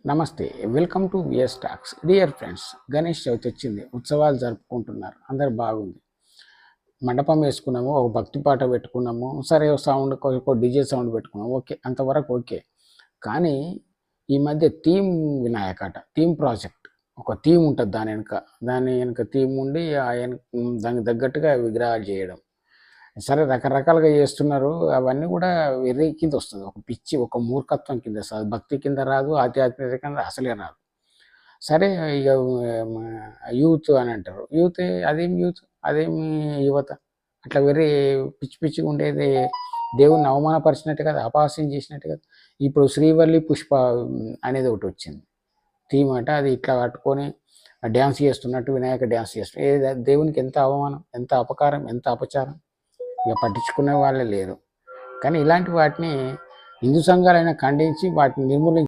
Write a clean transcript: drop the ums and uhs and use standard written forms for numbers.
నమస్తే, welcome to VS talks. Dear friends, Ganesh Chavithi వచ్చింది, ఉత్సవాలు జరుపుకుంటున్నారు, అందరు బాగుంది. మండపం వేసుకున్నాము, ఒక భక్తి పాట పెట్టుకున్నాము, సరే సౌండ్ ఒక డీజే సౌండ్ పెట్టుకున్నాము, ఓకే, అంతవరకు ఓకే. కానీ ఈ మధ్య థీమ్ వినాయకట, థీమ్ ప్రాజెక్ట్, ఒక థీమ్ ఉంటుంది దాని వెనుక థీమ్ ఉండి దానికి తగ్గట్టుగా విగ్రహాలు చేయడం. సరే రకరకాలుగా చేస్తున్నారు, అవన్నీ కూడా వెర్రి కింద వస్తుంది, ఒక పిచ్చి, ఒక మూర్ఖత్వం కింద వస్తుంది, భక్తి కింద రాదు, ఆధ్యాత్మిక కింద అసలే రాదు. సరే ఇక యూత్ అని అంటారు, యూత్ అదేం యూత్, అదేమి యువత, అట్లా వెర్రి పిచ్చి పిచ్చిగా ఉండేది దేవుణ్ణి అవమానపరిచినట్టు కదా, అపహాస్యం చేసినట్టు కదా. ఇప్పుడు శ్రీవల్లి పుష్ప అనేది ఒకటి వచ్చింది థీమ్ అట, అది ఇట్లా పట్టుకొని డ్యాన్స్ చేస్తున్నట్టు, వినాయక డ్యాన్స్ చేస్తున్నట్టు, దేవునికి ఎంత అవమానం, ఎంత అపకారం, ఎంత అపచారం. ఇక పట్టించుకునే వాళ్ళే లేరు. కానీ ఇలాంటి వాటిని హిందూ సంఘాలైనా ఖండించి వాటిని నిర్మూలించి